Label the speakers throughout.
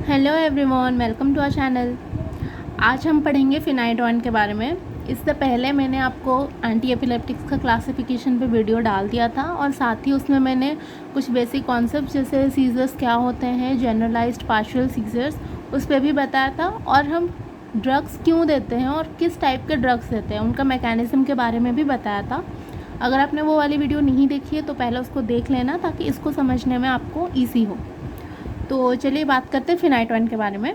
Speaker 1: Hello everyone, welcome to our channel. आज हम पढ़ेंगे फिनाइटोन के बारे में। इससे पहले मैंने आपको एंटी एपिलेप्टिक्स का क्लासिफिकेशन पे वीडियो डाल दिया था और साथ ही उसमें मैंने कुछ बेसिक कॉन्सेप्ट जैसे सीजर्स क्या होते हैं, जनरलाइज्ड पार्शियल सीजर्स, उस पर भी बताया था। और हम ड्रग्स क्यों देते हैं और किस टाइप के ड्रग्स देते हैं, उनका मैकेनिज़्म के बारे में भी बताया था। अगर आपने वो वाली वीडियो नहीं देखी है तो पहले उसको देख लेना ताकि इसको समझने में आपको ईजी हो। तो चलिए बात करते हैं फिनाइटोन के बारे में।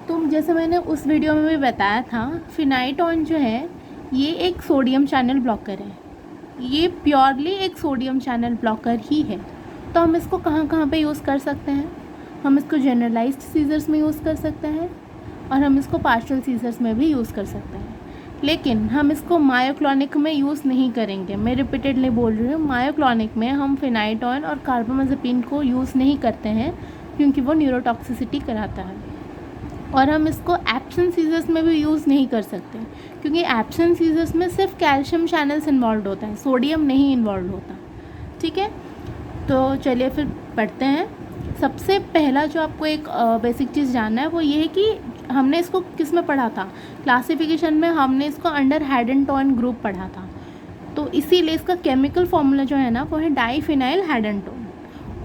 Speaker 1: तो जैसे मैंने उस वीडियो में भी बताया था, फिनाइटोन जो है ये एक सोडियम चैनल ब्लॉकर है। ये प्योरली एक सोडियम चैनल ब्लॉकर ही है। तो हम इसको कहाँ कहाँ पे यूज़ कर सकते हैं? हम इसको जनरलाइज्ड सीजर्स में यूज़ कर सकते हैं और हम इसको पार्शियल सीजर्स में भी यूज़ कर सकते हैं। लेकिन हम इसको मायोक्लोनिक में यूज़ नहीं करेंगे। मैं रिपीटेडली बोल रही हूँ, मायोक्लोनिक में हम फिनाइटोन और कार्बामाज़ेपिन को यूज़ नहीं करते हैं क्योंकि वो न्यूरोटॉक्सिसिटी कराता है। और हम इसको एब्सेंट सीजर्स में भी यूज़ नहीं कर सकते क्योंकि एब्सेंट सीजर्स में सिर्फ कैल्शियम चैनल्स इन्वॉल्व होता है, सोडियम नहीं इन्वॉल्व होता। ठीक है, तो चलिए फिर पढ़ते हैं। सबसे पहला जो आपको एक बेसिक चीज़ जानना है वो ये है कि हमने इसको किस में पढ़ा था, क्लासिफिकेशन में हमने इसको अंडर हैडेनटोन ग्रुप पढ़ा था। तो इसीलिए इसका केमिकल फॉर्मूला जो है ना वो है डाईफिनाइल हैडेनटोन।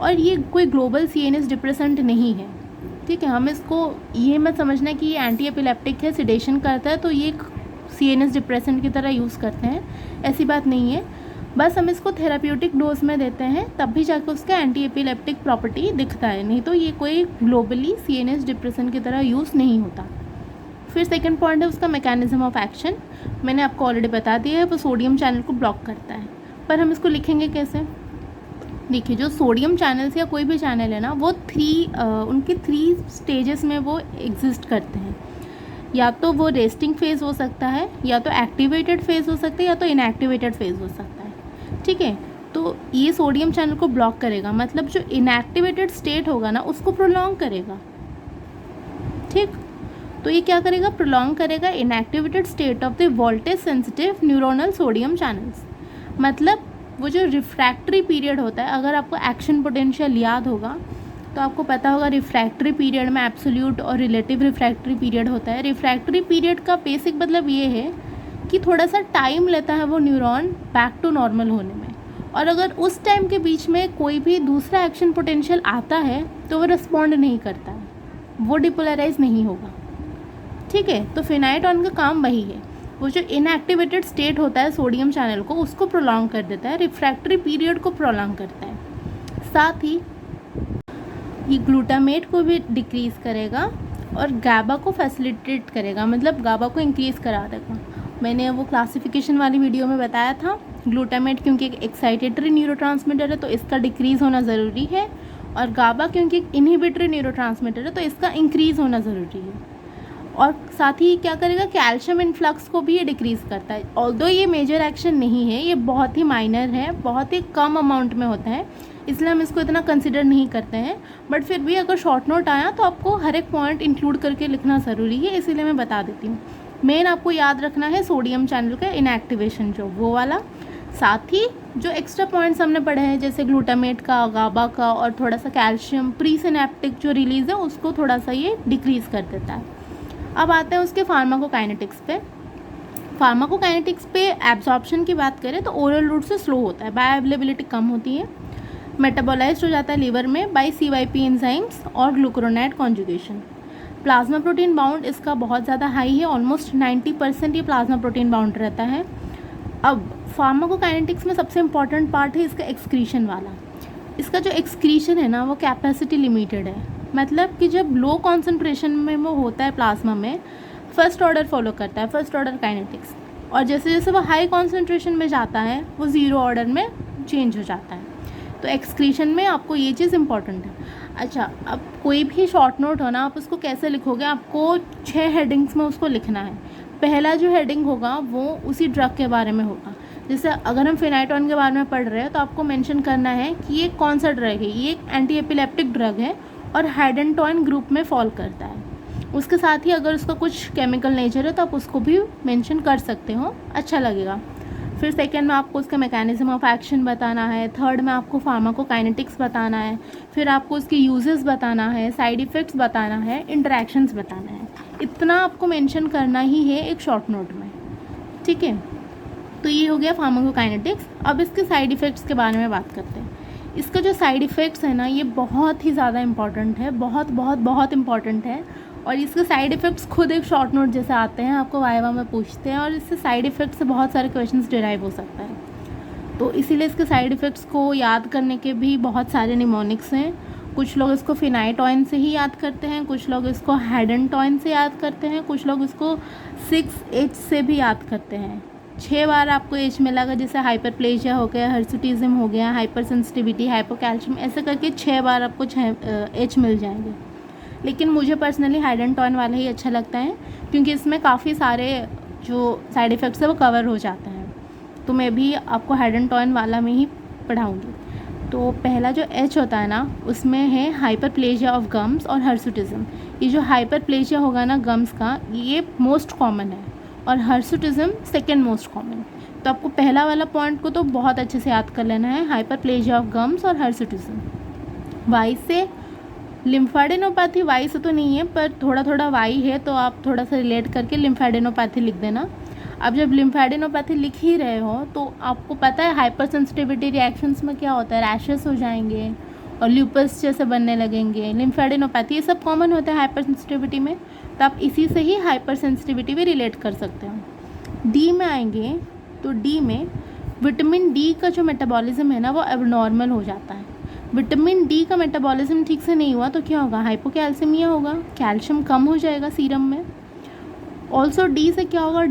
Speaker 1: और ये कोई ग्लोबल सीएनएस डिप्रेसेंट नहीं है। ठीक है, हम इसको ये मत समझना कि ये एंटी एपिलेप्टिक है, सिडेशन करता है तो ये सीएनएस डिप्रेसेंट की तरह यूज़ करते हैं, ऐसी बात नहीं है। बस हम इसको थेराप्यूटिक डोज में देते हैं तब भी जाकर उसका एंटी एपिलेप्टिक प्रॉपर्टी दिखता है, नहीं तो ये कोई ग्लोबली सीएनएस डिप्रेशन की तरह यूज़ नहीं होता। फिर सेकंड पॉइंट है उसका मैकेनिज्म ऑफ एक्शन। मैंने आपको ऑलरेडी बता दिया है, वो सोडियम चैनल को ब्लॉक करता है। पर हम इसको लिखेंगे कैसे? देखिए, जो सोडियम चैनल्स या कोई भी चैनल है ना वो उनके थ्री स्टेजेस में वो एग्जिस्ट करते हैं। या तो वो रेस्टिंग फेज़ हो सकता है, या तो एक्टिवेटेड फेज़ हो सकता है, या तो इनएक्टिवेटेड फेज़ हो सकता है। ठीक है, तो ये सोडियम चैनल को ब्लॉक करेगा, मतलब जो इनएक्टिवेटेड स्टेट होगा ना उसको प्रोलॉन्ग करेगा। ठीक, तो ये क्या करेगा? प्रोलॉन्ग करेगा inactivated state of the voltage sensitive neuronal sodium channels. मतलब वो जो रिफ्रैक्टरी पीरियड होता है, अगर आपको एक्शन पोटेंशियल याद होगा तो आपको पता होगा रिफ्रैक्टरी पीरियड में एब्सोल्यूट और रिलेटिव रिफ्रैक्टरी पीरियड होता है। रिफ्रैक्टरी पीरियड का बेसिक मतलब ये है कि थोड़ा सा टाइम लेता है वो न्यूरॉन बैक टू नॉर्मल होने में। और अगर उस टाइम के बीच में कोई भी दूसरा एक्शन पोटेंशियल आता है तो वो रिस्पॉन्ड नहीं करता है, वो डिपोलराइज नहीं होगा। ठीक है, तो फिनाइटोन का काम वही है, वो जो इनएक्टिवेटेड स्टेट होता है सोडियम चैनल को उसको प्रोलॉन्ग कर देता है, रिफ्रैक्टरी पीरियड को प्रोलॉन्ग करता है। साथ ही ये ग्लूटामेट को भी डिक्रीज़ करेगा और गाबा को फैसिलिटेट करेगा, मतलब गाबा को इंक्रीज़ करा देगा। मैंने वो क्लासिफिकेशन वाली वीडियो में बताया था, ग्लूटामेट क्योंकि एक एक्साइटेटरी न्यूरोट्रांसमीटर है तो इसका डिक्रीज़ होना ज़रूरी है, और गाबा क्योंकि एक इनहिबिटरी न्यूरोट्रांसमीटर है तो इसका इंक्रीज़ होना ज़रूरी है। और साथ ही क्या करेगा? कैल्शियम इन्फ्लक्स को भी ये डिक्रीज़ करता है। ऑल्दो ये मेजर एक्शन नहीं है, ये बहुत ही माइनर है, बहुत ही कम अमाउंट में होता है, इसलिए हम इसको इतना कंसिडर नहीं करते हैं। बट फिर भी अगर शॉर्ट नोट आया तो आपको हर एक पॉइंट इंक्लूड करके लिखना ज़रूरी है, इसीलिए मैं बता देती हूँ। मेन आपको याद रखना है सोडियम चैनल का इनएक्टिवेशन जो वो वाला। साथ ही जो एक्स्ट्रा पॉइंट्स हमने पढ़े हैं जैसे ग्लूटामेट का, गाबा का, और थोड़ा सा कैल्शियम प्री सिनेप्टिक जो रिलीज़ है उसको थोड़ा सा ये डिक्रीज़ कर देता है। अब आते हैं उसके फार्माकोकाइनेटिक्स पे। फार्माकोकाइनेटिक्स पे एब्जॉर्प्शन की बात करें तो ओरल रूट से स्लो होता है, बायोअवेलेबिलिटी कम होती है, मेटाबोलाइज्ड हो जाता है लीवर में बाय CYP एंजाइम्स और ग्लूकुरोनाइड कॉन्जुगेशन। प्लाज्मा प्रोटीन बाउंड इसका बहुत ज़्यादा हाई है, ऑलमोस्ट 90% ये प्लाज्मा प्रोटीन बाउंड रहता है। अब फार्माकोकाइनेटिक्स में सबसे इंपॉर्टेंट पार्ट है इसका एक्सक्रीशन वाला। इसका जो एक्सक्रीशन है ना वो कैपेसिटी लिमिटेड है, मतलब कि जब लो कॉन्सेंट्रेशन में वो होता है प्लाज्मा में, फर्स्ट ऑर्डर फॉलो करता है, फर्स्ट ऑर्डर काइनेटिक्स, और जैसे जैसे वो हाई कॉन्सेंट्रेशन में जाता है वो ज़ीरो ऑर्डर में चेंज हो जाता है। तो एक्सक्रीशन में आपको ये चीज़ इंपॉर्टेंट है। अच्छा, अब कोई भी शॉर्ट नोट हो ना, आप उसको कैसे लिखोगे? आपको 6 हेडिंग्स में उसको लिखना है। पहला जो हेडिंग होगा वो उसी ड्रग के बारे में होगा। जैसे अगर हम फिनाइटोन के बारे में पढ़ रहे हैं तो आपको मेंशन करना है कि ये कौन सा ड्रग है, ये एक एंटी एपिलेप्टिक ड्रग है और हैडेनटोन ग्रुप में फॉल करता है। उसके साथ ही अगर उसका कुछ केमिकल नेचर है तो आप उसको भी मेंशन कर सकते हो, अच्छा लगेगा। फिर सेकेंड में आपको उसका मैकेनिज्म ऑफ एक्शन बताना है, थर्ड में आपको फार्माकोकाइनेटिक्स बताना है, फिर आपको उसके यूजेस बताना है, साइड इफ़ेक्ट्स बताना है, इंटरेक्शंस बताना है। इतना आपको मेंशन करना ही है एक शॉर्ट नोट में, ठीक है। तो ये हो गया फार्माकोकाइनेटिक्स। अब इसके साइड इफ़ेक्ट्स के बारे में बात करते हैं। इसका जो साइड इफ़ेक्ट्स है ना, ये बहुत ही ज़्यादा इम्पॉर्टेंट है, बहुत बहुत बहुत इम्पॉर्टेंट है। और इसके साइड इफ़ेक्ट्स खुद एक शॉर्ट नोट जैसे आते हैं, आपको वाइवा में पूछते हैं, और इससे साइड इफ़ेक्ट से बहुत सारे क्वेश्चंस डिराइव हो सकता है। तो इसीलिए इसके साइड इफ़ेक्ट्स को याद करने के भी बहुत सारे निमोनिक्स हैं। कुछ लोग इसको फिनाइटॉइन से ही याद करते हैं, कुछ लोग इसको हेडेंटॉइन से याद करते हैं, कुछ लोग इसको 6H से भी याद करते हैं। 6 बार आपको एच मिलेगा, जैसे हाइपरप्लेजिया हो गया, हर्सुटिज्म हो गया, हाइपर सेंसिटिविटी, हाइपोकैल्शियम, ऐसे करके 6 बार आपको एच मिल जाएंगे। लेकिन मुझे पर्सनली हेडेंटॉइन वाला ही अच्छा लगता है, क्योंकि इसमें काफ़ी सारे जो साइड इफ़ेक्ट्स है वो कवर हो जाते हैं। तो मैं भी आपको हेडेंटॉइन वाला में ही पढ़ाऊँगी। तो पहला जो एच होता है ना, उसमें है हाइपरप्लेजिया ऑफ गम्स और हर्सुटिज्म। ये जो हाइपरप्लेजिया होगा ना गम्स का, ये मोस्ट कॉमन है, और हर्सुटिज्म सेकेंड मोस्ट कॉमन। तो आपको पहला वाला पॉइंट को तो बहुत अच्छे से याद कर लेना है, हाइपरप्लेजिया ऑफ गम्स और हर्सुटिज्म। वाई से लिम्फेडेनोपैथी, वाई से तो नहीं है पर थोड़ा थोड़ा वाई है, तो आप थोड़ा सा रिलेट करके लिम्फेडेनोपैथी लिख देना। अब जब लिम्फेडेनोपैथी लिख ही रहे हो तो आपको पता है हाइपर सेंसिटिविटी रिएक्शंस में क्या होता है, रैशेस हो जाएंगे और ल्यूपस जैसे बनने लगेंगे। लिम्फेडेनोपैथी ये सब कॉमन होता है हाइपर सेंसिटिविटी में, तो आप इसी से ही हाइपर सेंसिटिविटी भी रिलेट कर सकते हो। डी में आएंगे तो डी में विटामिन डी का जो मेटाबॉलिज्म है ना वो एबनॉर्मल हो जाता है। विटामिन डी का मेटाबॉलिज्म ठीक से नहीं हुआ तो क्या होगा, हाइपोकैल्सीमिया होगा, कैल्शियम कम हो जाएगा सीरम में। ऑल्सो डी से क्या होगा,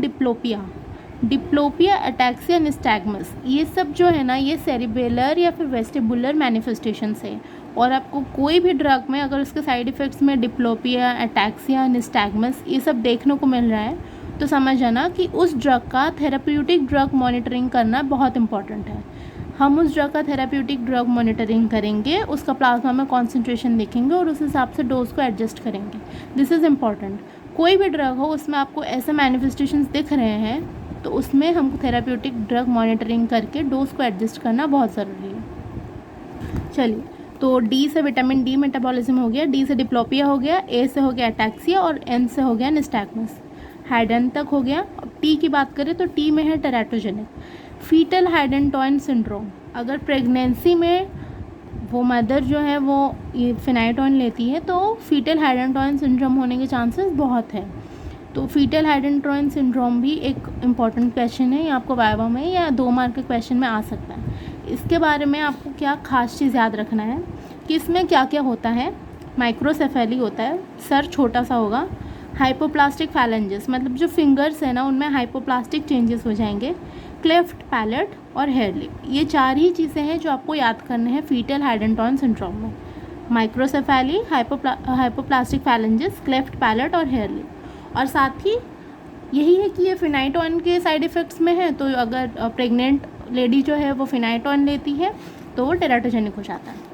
Speaker 1: डिप्लोपिया, एटैक्सिया, निस्टैग्मस, ये सब जो है ना ये सेरिबेलर या फिर वेस्टिबुलर मैनिफेस्टेशंस है। और आपको कोई भी ड्रग में अगर उसके साइड इफ़ेक्ट्स में डिप्लोपिया, एटैक्सिया, निस्टैग्मस ये सब देखने को मिल रहा है तो समझ जाना कि उस ड्रग का थेराप्यूटिक ड्रग मॉनिटरिंग करना बहुत इंपॉर्टेंट है। हम उस ड्रग का थेराप्यूटिक ड्रग मॉनिटरिंग करेंगे, उसका प्लाज्मा में कॉन्सेंट्रेशन देखेंगे और उस हिसाब से डोज को एडजस्ट करेंगे। This is important. कोई भी ड्रग हो उसमें आपको ऐसे मैनिफेस्टेशंस दिख रहे हैं तो उसमें हमको थेराप्यूटिक ड्रग मॉनिटरिंग करके डोज को एडजस्ट करना बहुत ज़रूरी है। चलिए, तो डी से विटामिन डी मेटाबॉलिज्म हो गया, डी से डिप्लोपिया हो गया, ए से हो गया अटैक्सिया और एन से हो गया निस्टैग्मस। हाइडेन तक हो गया। अब टी की बात करें तो टी में है टेराटोजेनिक फीटल हाइडेंटॉइन सिंड्रोम। अगर प्रेगनेंसी में वो मदर जो है वो ये फिनाइटॉइन लेती है तो फीटल हाइडेंटॉइन सिंड्रोम होने के चांसेस बहुत है। तो फीटल हाइडेंटॉइन सिंड्रोम भी एक इम्पॉर्टेंट क्वेश्चन है, ये आपको वाइवा में या 2 मार्क के क्वेश्चन में आ सकता है। इसके बारे में आपको क्या खास चीज़ याद रखना है कि इसमें क्या क्या होता है। माइक्रोसेफेली होता है, सर छोटा सा होगा। हाइपोप्लास्टिक फैलेंजेस, मतलब जो फिंगर्स है ना उनमें हाइपोप्लास्टिक चेंजेस हो जाएंगे। क्लेफ्ट पैलेट और हेयर लिप, ये 4 ही चीज़ें हैं जो आपको याद करने हैं फीटल हाइडेंटॉइन सिंड्रोम में। Microcephaly, hypoplastic phalanges, cleft palate और हेयर लिप। और साथ ही यही है कि ये फिनाइटॉइन के साइड इफ़ेक्ट्स में है, तो अगर प्रेग्नेंट लेडी जो है वो फिनाइटॉइन लेती है तो वो टेराटोजेनिक हो जाता है।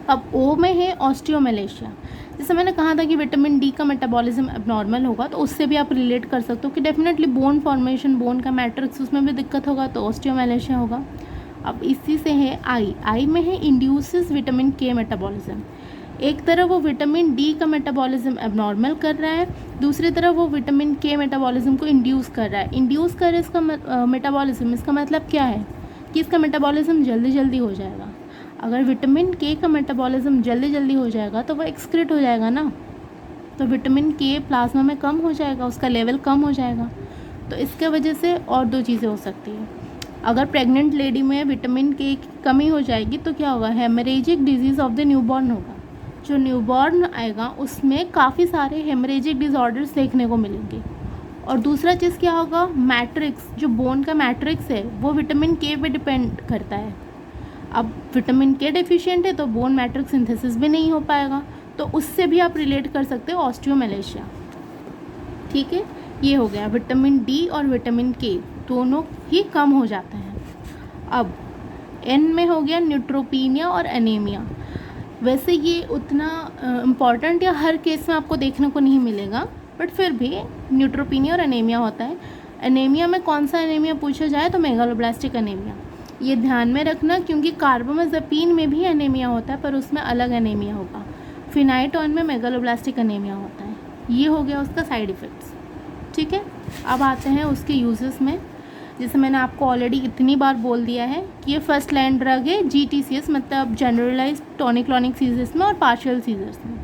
Speaker 1: अब ओ में है ऑस्टियोमेलेशिया। जैसे मैंने कहा था कि विटामिन डी का मेटाबॉलिज्म एबनॉर्मल होगा तो उससे भी आप रिलेट कर सकते हो कि डेफिनेटली बोन फॉर्मेशन, बोन का मैट्रिक्स उसमें भी दिक्कत होगा तो ऑस्टियोमेलेशिया होगा। अब इसी से है आई में है इंड्यूसेस विटामिन के मेटाबॉलिज्म। एक तरफ वो विटामिन डी का मेटाबॉलिज्म एबनॉर्मल कर रहा है, दूसरी तरफ वो विटामिन के मेटाबॉलिज्म को इंड्यूस कर रहा है। इंड्यूस कर इसका मेटाबॉलिज्म, इसका मतलब क्या है कि इसका मेटाबॉलिज्म जल्दी जल्दी हो जाएगा। अगर विटामिन के का मेटाबॉलिज्म जल्दी जल्दी हो जाएगा तो वह एक्सक्रीट हो जाएगा ना, तो विटामिन के प्लाज्मा में कम हो जाएगा, उसका लेवल कम हो जाएगा। तो इसके वजह से और 2 चीज़ें हो सकती हैं। अगर प्रेग्नेंट लेडी में विटामिन के की कमी हो जाएगी तो क्या होगा, haemorrhagic disease of the newborn होगा। जो न्यूबॉर्न आएगा उसमें काफ़ी सारे हेमरेजिक डिसऑर्डर्स देखने को मिलेंगे। और दूसरा चीज़ क्या होगा, मैट्रिक्स, जो बोन का मैट्रिक्स है वो विटामिन के पे डिपेंड करता है। अब विटामिन के डेफिशिएंट है तो बोन मैट्रिक्स सिंथेसिस भी नहीं हो पाएगा, तो उससे भी आप रिलेट कर सकते हो ऑस्टियोमेलेशिया। ठीक है, ये हो गया। विटामिन डी और विटामिन के दोनों ही कम हो जाते हैं। अब एन में हो गया न्यूट्रोपीनिया और एनीमिया। वैसे ये उतना इम्पॉर्टेंट या हर केस में आपको देखने को नहीं मिलेगा, बट फिर भी न्यूट्रोपीनिया और एनीमिया होता है। एनीमिया में कौन सा एनीमिया पूछा जाए तो मेगालोब्लास्टिक एनीमिया। ये ध्यान में रखना, क्योंकि कार्बामेज़ेपिन में भी एनीमिया होता है पर उसमें अलग एनीमिया होगा। फिनाइटोन में मेगालोब्लास्टिक एनीमिया होता है। ये हो गया उसका साइड इफ़ेक्ट्स। ठीक है, अब आते हैं उसके यूजेस में। जैसे मैंने आपको ऑलरेडी इतनी बार बोल दिया है कि ये फर्स्ट लाइन ड्रग है GTCS, मतलब जनरलाइज टॉनिक क्लॉनिक सीजर्स में और पार्शियल सीजर्स में।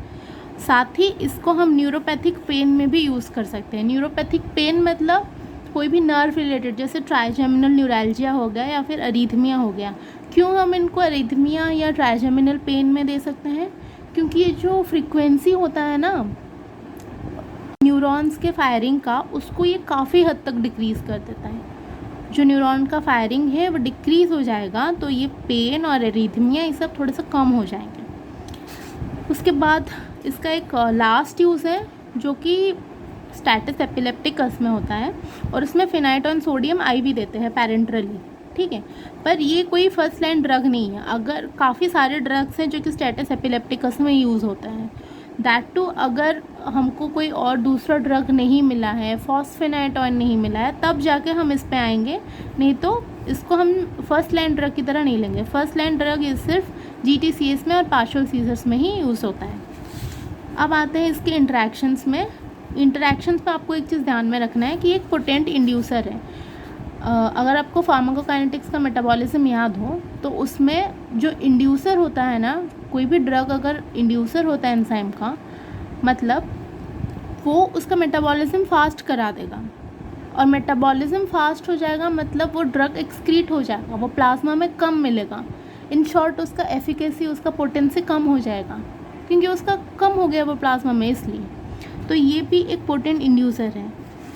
Speaker 1: साथ ही इसको हम न्यूरोपैथिक पेन में भी यूज़ कर सकते हैं। न्यूरोपैथिक पेन मतलब कोई भी नर्व रिलेटेड, जैसे ट्राइजेमिनल न्यूरैल्जिया हो गया या फिर अरीथमिया हो गया। क्यों हम इनको अरीथमिया या ट्राइजेमिनल पेन में दे सकते हैं? क्योंकि ये जो फ्रीक्वेंसी होता है ना न्यूरॉन्स के फायरिंग का, उसको ये काफ़ी हद तक डिक्रीज़ कर देता है। जो न्यूरॉन का फायरिंग है वो डिक्रीज़ हो जाएगा तो ये पेन और एरिथमिया ये सब थोड़े से कम हो जाएंगे। उसके बाद इसका एक लास्ट यूज़ है जो कि स्टेटस एपिलेप्टिकस में होता है, और उसमें फिनाइटोन सोडियम IV देते हैं पैरेंटरली। ठीक है, पर ये कोई फर्स्ट लाइन ड्रग नहीं है। अगर काफ़ी सारे ड्रग्स हैं जो कि स्टेटस एपिलेप्टिकस में यूज़ होते हैं, दैट टू अगर हमको कोई और दूसरा ड्रग नहीं मिला है, फॉस्फेनाइटोन नहीं मिला है, तब जाके हम इस पे आएंगे, नहीं तो इसको हम फर्स्ट लाइन ड्रग की तरह नहीं लेंगे। फर्स्ट लाइन ड्रग ये सिर्फ GTCS में और पार्शियल सीजर्स में ही यूज़ होता है। अब आते हैं इसके इंटरेक्शंस में। इंटरेक्शंस में आपको एक चीज़ ध्यान में रखना है कि एक पोटेंट इंड्यूसर है। अगर आपको फार्माकोकाइनेटिक्स का मेटाबॉलिज्म याद हो तो उसमें जो इंड्यूसर होता है ना, कोई भी ड्रग अगर इंड्यूसर होता है एंजाइम का, मतलब वो उसका मेटाबॉलिज्म फास्ट करा देगा, और मेटाबॉलिज्म फास्ट हो जाएगा मतलब वो ड्रग एक्सक्रीट हो जाएगा, वो प्लाज्मा में कम मिलेगा। इन शॉर्ट उसका एफिकेसी, उसका पोटेंसी कम हो जाएगा, क्योंकि उसका कम हो गया वो प्लाज्मा में, इसलिए। तो ये भी एक पोटेंट इंड्यूसर है।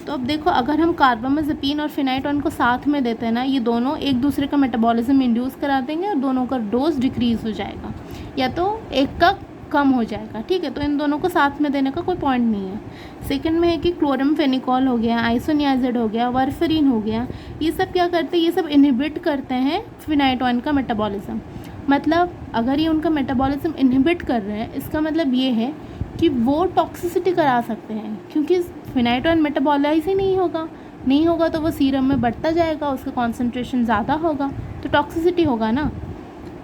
Speaker 1: तो अब देखो, अगर हम कार्बामेज़ेपिन और फिनाइटोन को साथ में देते हैं ना, ये दोनों एक दूसरे का मेटाबॉलिज्म इंड्यूस करा देंगे और दोनों का डोज डिक्रीज़ हो जाएगा, या तो एक का कम हो जाएगा। ठीक है, तो इन दोनों को साथ में देने का कोई पॉइंट नहीं है। सेकंड में है कि क्लोरमफेनिकॉल हो गया, आइसोनियाजिड हो गया, वारफरीन हो गया, ये सब क्या करते हैं? ये सब इनहिबिट करते हैं फिनाइटोन का मेटाबॉलिज्म। मतलब अगर ये उनका मेटाबॉलिज्म इनहिबिट कर रहे हैं, इसका मतलब ये है कि वो टॉक्सिसिटी करा सकते हैं, क्योंकि फिनाइटोन मेटाबॉलाइज ही नहीं होगा तो वो सीरम में बढ़ता जाएगा, उसका कॉन्सेंट्रेशन ज़्यादा होगा तो टॉक्सिसिटी होगा ना।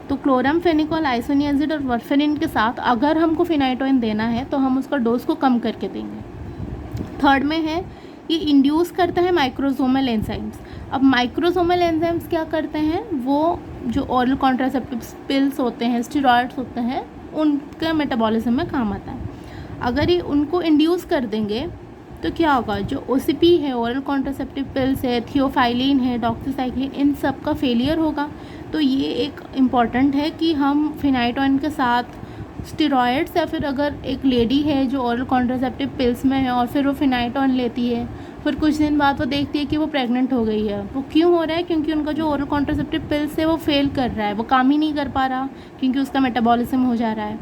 Speaker 1: तो क्लोरमफेनिकॉल, आइसोनियाजिड और वारफरीन के साथ अगर हमको फिनाइटोन देना है तो हम उसका डोज को कम करके देंगे। थर्ड में है ये इंड्यूस करता है माइक्रोसोमल एंजाइम्स। अब माइक्रोसोमल एंजाइम्स क्या करते हैं? वो जो ओरल कॉन्ट्रासेप्टिव पिल्स होते हैं, स्टेरॉइड्स होते हैं, उनके मेटाबॉलिज्म में काम आता है। अगर ये उनको इंड्यूस कर देंगे तो क्या होगा? जो OCP है, ओरल कॉन्ट्रासेप्टिव पिल्स है, थियोफाइलिन है, डॉक्सीसाइक्लिन, इन सब का फेलियर होगा। तो ये एक इम्पॉर्टेंट है कि हम फिनाइटोन के साथ स्टेरॉइड्स, या फिर अगर एक लेडी है जो ओरल कॉन्ट्रासेप्टिव पिल्स में है और फिर वो फिनाइटोन लेती है, फिर कुछ दिन बाद वो देखती है कि वो प्रेग्नेंट हो गई है, वो क्यों हो रहा है? क्योंकि उनका जो ओरल कॉन्ट्रासेप्टिव पिल्स है वो फेल कर रहा है, वो काम ही नहीं कर पा रहा, क्योंकि उसका मेटाबॉलिज्म हो जा रहा है।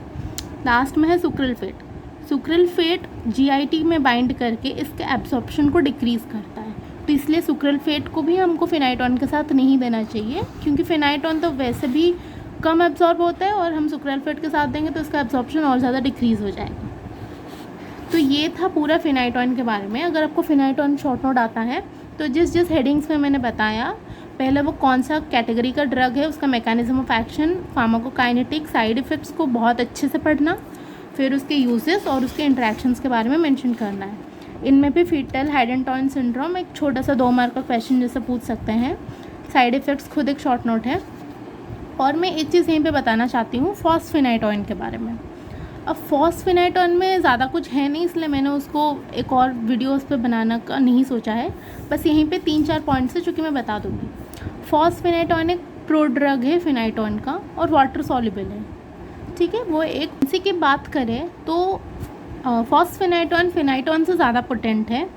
Speaker 1: लास्ट में है सुक्रिल्फेट। सुक्रिल्फेट GIT में बाइंड करके इसके एब्जॉर्प्शन को डिक्रीज़ करता है, तो इसलिए सुक्रिल्फेट को भी हमको फिनाइटोन के साथ नहीं देना चाहिए, क्योंकि फिनाइटोन तो वैसे भी कम एब्जॉर्ब होता है और हम सुक्रिल्फेट के साथ देंगे तो इसका एब्जॉर्प्शन और ज़्यादा डिक्रीज़ हो जाएगा। तो ये था पूरा फिनाइटोन के बारे में। अगर आपको फिनाइटोन शॉर्ट नोट आता है तो जिस हेडिंग्स में मैंने बताया, पहले वो कौन सा कैटेगरी का ड्रग है, उसका mechanism of action, pharmacokinetic, side effects को बहुत अच्छे से पढ़ना, फिर उसके यूजेस और उसके इंटरेक्शंस के बारे में मेंशन करना है। इनमें भी फीटल हाइडेंटॉन सिंड्रोम एक छोटा सा 2 मार्क का क्वेश्चन जैसे पूछ सकते हैं। साइड इफ़ेक्ट्स खुद एक शॉर्ट नोट है। और मैं एक चीज़ यहीं पे बताना चाहती हूँ फॉस्फेनाइटोन के बारे में। अब फॉस्फेनाइटोन में ज़्यादा कुछ है नहीं, इसलिए मैंने उसको एक और वीडियो उस पर बनाना का नहीं सोचा है। बस यहीं पे 3-4 पॉइंट्स है जो कि मैं बता दूँगी। फॉस्फेनाइटोन एक प्रोड्रग है फिनाइटोन का और वाटर सॉल्युबल है। ठीक है, वो एक इसी की बात करें तो फॉस्फेनाइटोन फिनाइटोन से ज़्यादा पोटेंट है,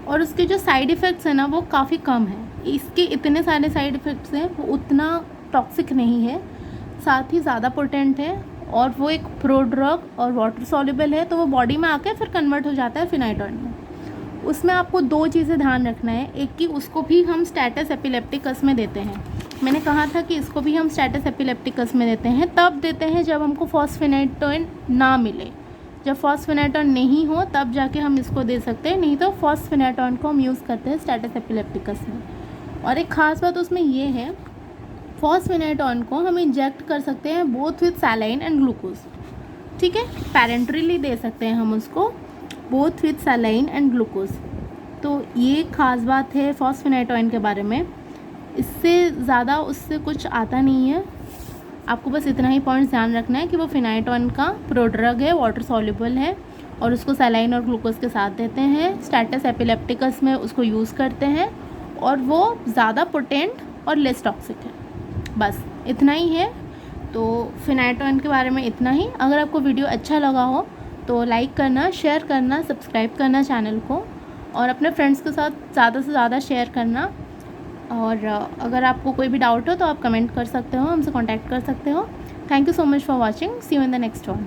Speaker 1: और उसके जो साइड इफ़ेक्ट्स हैं ना वो काफ़ी कम है। इसके इतने सारे साइड इफ़ेक्ट्स हैं, वो उतना टॉक्सिक नहीं है, साथ ही ज़्यादा पोटेंट है, और वो एक प्रोड्रग और वाटर सॉल्युबल है, तो वो बॉडी में आके फिर कन्वर्ट हो जाता है फिनाइटोन में। उसमें आपको 2 चीज़ें ध्यान रखना है। एक कि उसको भी हम स्टेटस एपिलेप्टिकस में देते हैं। मैंने कहा था कि इसको भी हम स्टेटस एपिलेप्टिकस में देते हैं, तब देते हैं जब हमको फॉस्फेनाइटोन ना मिले। जब फॉस्फेनेटॉन नहीं हो तब जाके हम इसको दे सकते हैं, नहीं तो फॉस्फेनेटॉन को हम यूज़ करते हैं स्टेटस एपिलेप्टिकस में। और एक ख़ास बात उसमें ये है, फॉस्फेनेटॉन को हम इंजेक्ट कर सकते हैं both with saline and glucose, ठीक है, पैरेंटरली दे सकते हैं हम उसको both with saline and glucose. तो ये ख़ास बात है फॉस्फेनेटॉन के बारे में, इससे ज़्यादा उससे कुछ आता नहीं है। आपको बस इतना ही पॉइंट ध्यान रखना है कि वो फिनाइटॉन का प्रोड्रग है, वाटर सॉल्युबल है और उसको सैलाइन और ग्लूकोज के साथ देते हैं, स्टेटस एपिलेप्टिकस में उसको यूज़ करते हैं और वो ज़्यादा पोटेंट और लेस टॉक्सिक है। बस इतना ही है। तो फिनाइटॉन के बारे में इतना ही। अगर आपको वीडियो अच्छा लगा हो तो लाइक करना, शेयर करना, सब्सक्राइब करना चैनल को और अपने फ्रेंड्स के साथ ज़्यादा से ज़्यादा शेयर करना। और अगर आपको कोई भी डाउट हो तो आप कमेंट कर सकते हो, हमसे कांटेक्ट कर सकते हो। Thank you so much for watching, see you in the next one.